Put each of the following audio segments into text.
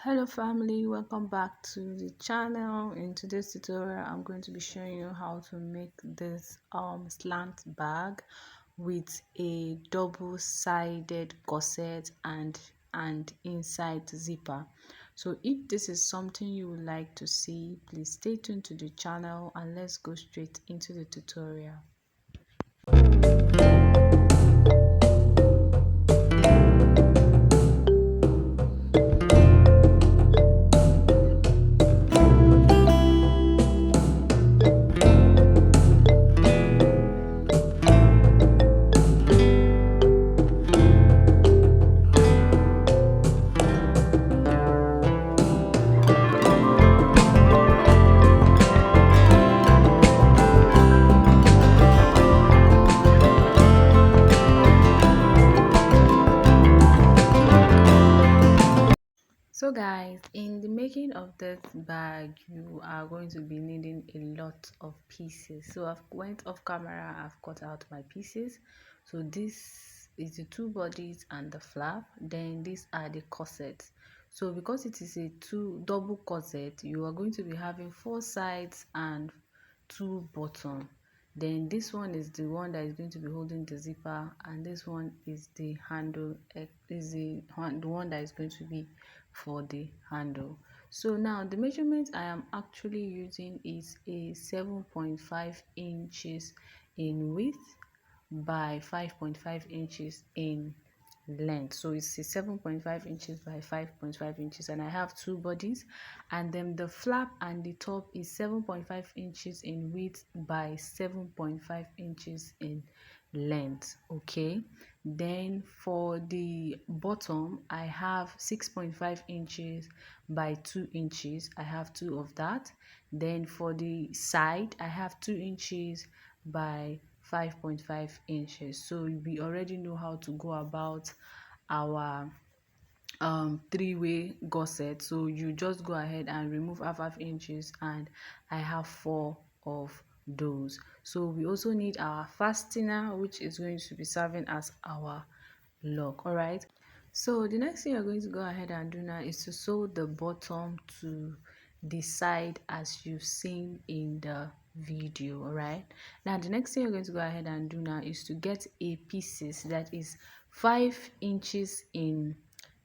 Hello family, welcome back to the channel. In today's tutorial I'm going to be showing you how to make this slant bag with a double-sided gusset and inside zipper. So if this is something you would like to see, please stay tuned to the channel and let's go straight into the tutorial. So guys, in the making of this bag, you are going to be needing a lot of pieces. So I've went off camera, I've cut out my pieces. So this is the two bodies and the flap. Then these are the corsets. So because it is a double corset, you are going to be having 4 sides and 2 bottom. Then this one is the one that is going to be holding the zipper, and this one is the handle, is the one that is going to be for the handle. So now the measurement I am actually using is a 7.5 inches in width by 5.5 inches in length. So it's a 7.5 inches by 5.5 inches, and I have 2 bodies, and then the flap and the top is 7.5 inches in width by 7.5 inches in length. Okay, then for the bottom I have 6.5 inches by 2 inches. I have 2 of that. Then for the side I have 2 inches by 5.5 inches. So we already know how to go about our three-way gusset. So you just go ahead and remove half inches, and I have 4 of those. So we also need our fastener, which is going to be serving as our lock. All right, so the next thing you're going to go ahead and do now is to sew the bottom to the side as you've seen in the video. All right, now the next thing you're going to go ahead and do now is to get a pieces that is 5 inches in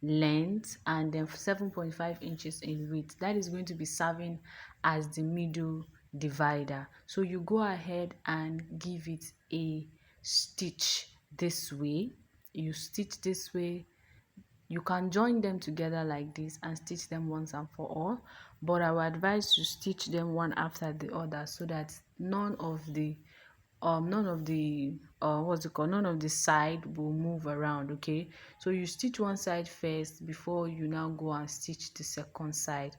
length and then 7.5 inches in width. That is going to be serving as the middle divider. So you go ahead and give it a stitch this way. You stitch this way. You can join them together like this and stitch them once and for all, but I would advise to stitch them one after the other so that none of the what's it called, none of the side will move around. Okay, so you stitch one side first before you now go and stitch the second side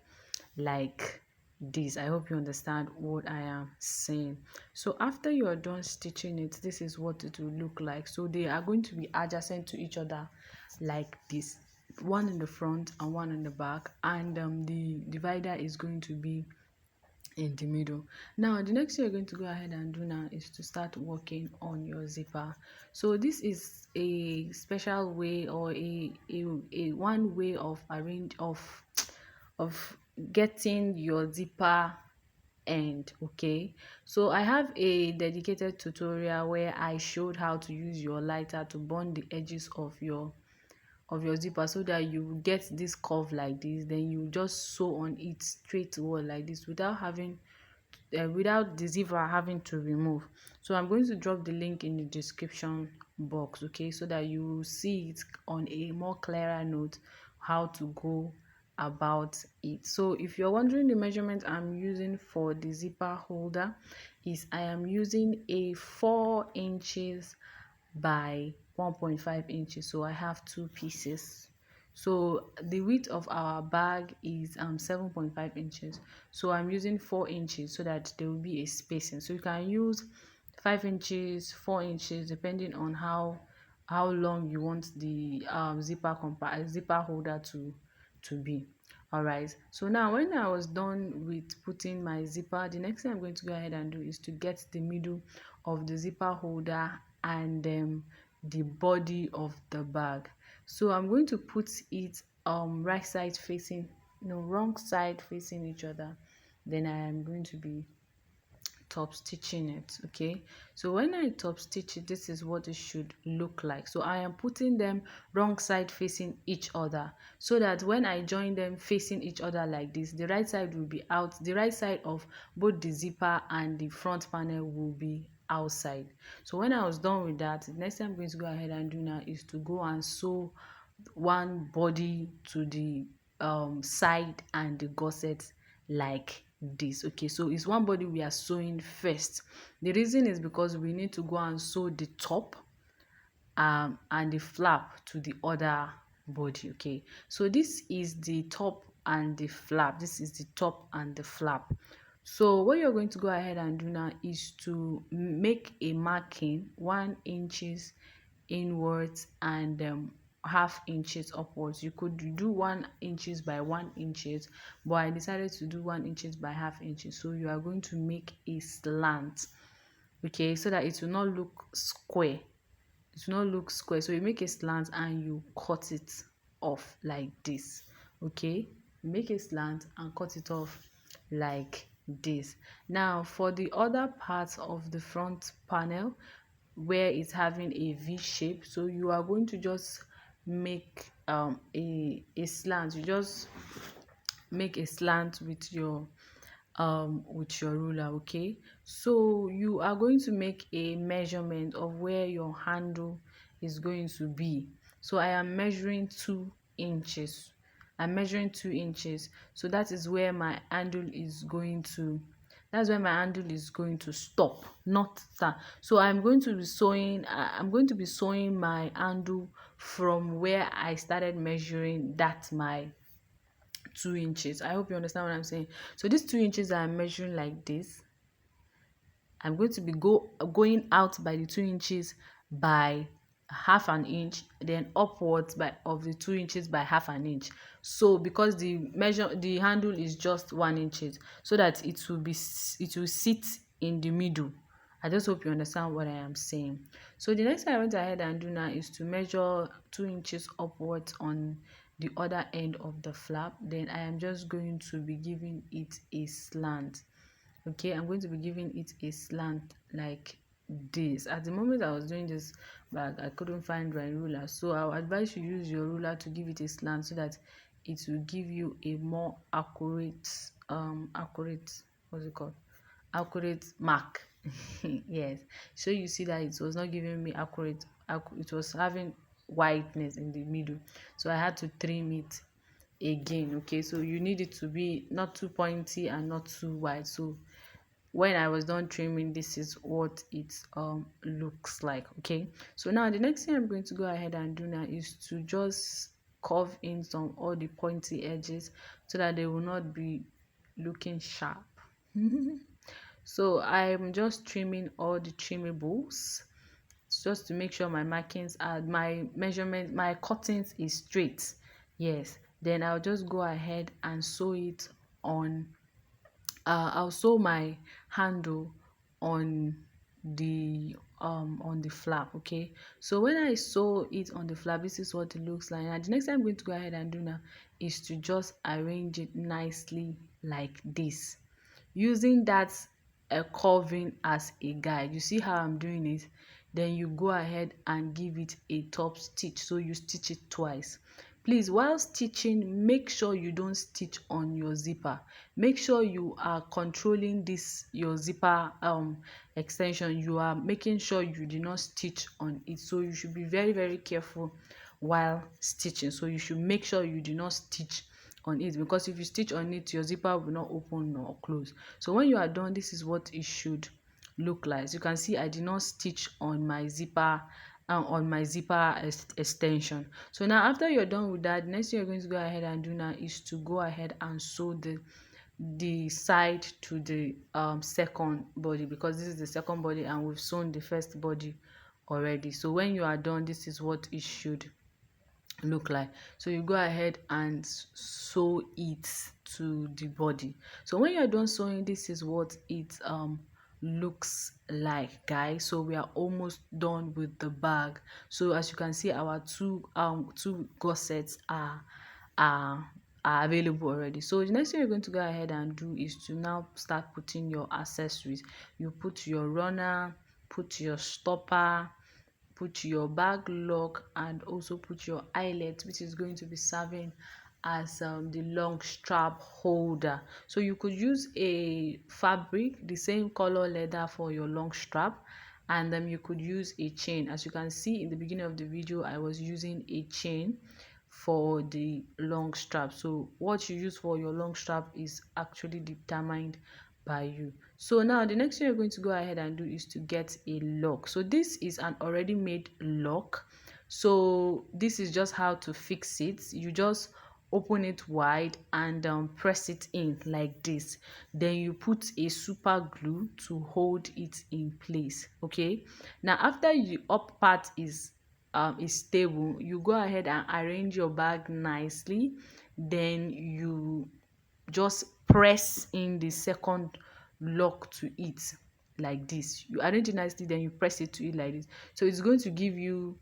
like this. I hope you understand what I am saying. So after you are done stitching it, this is what it will look like. So they are going to be adjacent to each other like this, one in the front and one in the back, and the divider is going to be in the middle. Now the next thing you're going to go ahead and do now is to start working on your zipper. So this is a special way, or a one way of of getting your zipper end. Okay, so I have a dedicated tutorial where I showed how to use your lighter to burn the edges of your zipper so that you get this curve like this. Then you just sew on it straight wall like this without the zipper having to remove. So I'm going to drop the link in the description box, okay, so that you will see it on a more clearer note how to go about it. So if you're wondering, the measurement I'm using for the zipper holder is I am using a 4 inches by 1.5 inches. So I have 2 pieces. So the width of our bag is 7.5 inches. So I'm using 4 inches so that there will be a spacing. So you can use 5 inches, 4 inches, depending on how long you want the zipper holder to be. All right, so now when I was done with putting my zipper, the next thing I'm going to go ahead and do is to get the middle of the zipper holder and the body of the bag. So I'm going to put it right side facing wrong side facing each other, then I am going to be top stitching it. Okay, so when I top stitch it, this is what it should look like. So I am putting them wrong side facing each other, so that when I join them facing each other like this, the right side will be out, the right side of both the zipper and the front panel will be outside. So when I was done with that, the next thing I'm going to go ahead and do now is to go and sew one body to the side and the gusset like this. Okay, so it's one body we are sewing first. The reason is because we need to go and sew the top and the flap to the other body. Okay, so this is the top and the flap, this is the top and the flap. So what you're going to go ahead and do now is to make a marking 1 inches inwards and half inches upwards. You could do 1 inches by 1 inches, but I decided to do 1 inches by half inches. So you are going to make a slant, okay, so that it will not look square, it will not look square. So you make a slant and you cut it off like this. Okay, you make a slant and cut it off like this. Now for the other part of the front panel where it's having a V shape, so you are going to just make a slant. You just make a slant with your ruler. Okay, so you are going to make a measurement of where your handle is going to be. So I am measuring 2 inches. I'm measuring 2 inches, so that is where my handle is going to, that's where my handle is going to stop, not start. So I'm going to be sewing my handle from where I started measuring, that my 2 inches. I hope you understand what I'm saying. So these 2 inches I'm measuring like this. I'm going to be going out by the 2 inches by half an inch, then upwards by of the 2 inches by half an inch. So because the handle is just 1 inches, so that it will sit in the middle. I just hope you understand what I am saying. So the next thing I went ahead and do now is to measure 2 inches upwards on the other end of the flap. Then I am just going to be giving it a slant. Okay, I'm going to be giving it a slant like this. At the moment I was doing this, but I couldn't find my ruler, so I would advise you use your ruler to give it a slant, so that it will give you a more accurate what's it called, accurate mark. Yes, so you see that it was not giving me accurate, it was having whiteness in the middle, so I had to trim it again. Okay, so you need it to be not too pointy and not too wide. So when I was done trimming, this is what it looks like. Okay, so now the next thing I'm going to go ahead and do now is to just curve in some all the pointy edges, so that they will not be looking sharp. So I'm just trimming all the trimmables, just to make sure my markings are, my measurement, my cuttings is straight. Yes, then I'll just go ahead and sew it on. I'll sew my handle on the flap. Okay, so when I sew it on the flap, this is what it looks like. And the next thing I'm going to go ahead and do now is to just arrange it nicely like this, using that curving as a guide. You see how I'm doing it? Then you go ahead and give it a top stitch, so you stitch it twice. Please, while stitching, make sure you don't stitch on your zipper. Make sure you are controlling this your zipper extension. You are making sure you do not stitch on it, so you should be very, very careful while stitching. So you should make sure you do not stitch on it, because if you stitch on it, your zipper will not open or close. So when you are done, this is what it should look like. As you can see, I did not stitch on my zipper extension. So now after you're done with that, the next thing you're going to go ahead and do now is to go ahead and sew the side to the second body, because this is the second body and we've sewn the first body already. So when you are done, this is what it should look like. So you go ahead and sew it to the body. So when you're done sewing, this is what it looks like, guys. So we are almost done with the bag. So as you can see, our two gussets are are available already. So the next thing you're going to go ahead and do is to now start putting your accessories. You put your runner, put your stopper, put your bag lock, and also put your eyelet, which is going to be serving as the long strap holder. So you could use a fabric, the same color leather for your long strap, and you could use a chain. As you can see in the beginning of the video, I was using a chain for the long strap. So what you use for your long strap is actually determined by you. So now the next thing you're going to go ahead and do is to get a lock. So this is an already made lock. So this is just how to fix it. You just open it wide and press it in like this. Then you put a super glue to hold it in place. Okay, now after the up part is stable, you go ahead and arrange your bag nicely. Then you just press in the second lock to it like this. You arrange it nicely, then you press it to it like this. So it's going to give you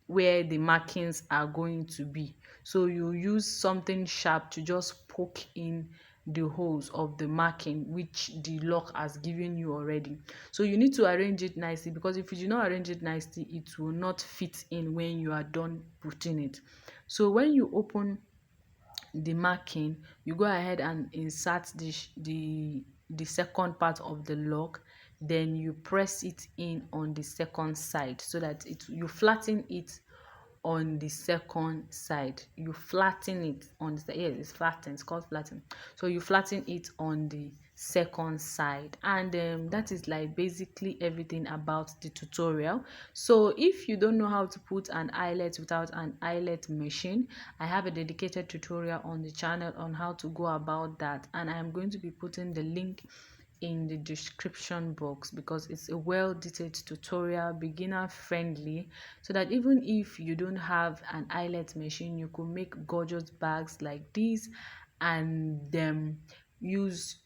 where the markings are going to be. So you use something sharp to just poke in the holes of the marking which the lock has given you already. So you need to arrange it nicely, because if you do not arrange it nicely, it will not fit in when you are done putting it. So when you open the marking, you go ahead and insert the second part of the lock. Then you press it in on the second side so that you flatten it on the second side. You flatten it on the, yes, it's flattened, it's called flatten. So you flatten it on the second side, and that is like basically everything about the tutorial. So if you don't know how to put an eyelet without an eyelet machine, I have a dedicated tutorial on the channel on how to go about that, and I am going to be putting the link in the description box, because it's a well detailed tutorial, beginner friendly, so that even if you don't have an eyelet machine, you could make gorgeous bags like this, and then use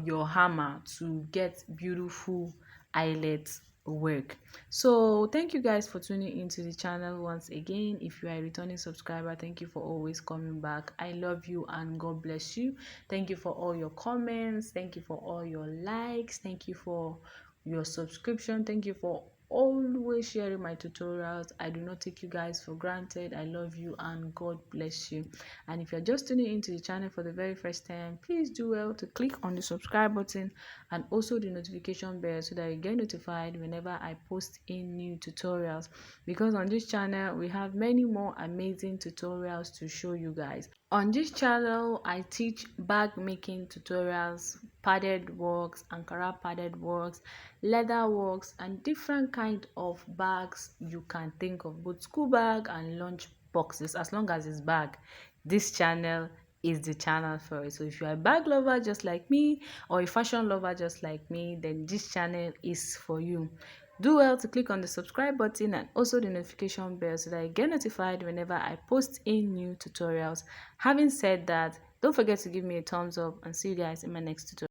your hammer to get beautiful eyelet work. So thank you guys for tuning into the channel once again. If you are a returning subscriber, thank you for always coming back. I love you and God bless you. Thank you for all your comments, thank you for all your likes, thank you for your subscription, thank you for always sharing my tutorials. I do not take you guys for granted. I love you and God bless you. And if you're just tuning into the channel for the very first time, please do well to click on the subscribe button and also the notification bell so that you get notified whenever I post in new tutorials, because on this channel we have many more amazing tutorials to show you guys. On this channel, I teach bag making tutorials, padded works, Ankara padded works, leather works, and different kind of bags you can think of, both school bag and lunch boxes. As long as it's bag, this channel is the channel for it. So if you are a bag lover just like me, or a fashion lover just like me, then this channel is for you. Do well to click on the subscribe button and also the notification bell so that you get notified whenever I post in new tutorials. Having said that, don't forget to give me a thumbs up, and see you guys in my next tutorial.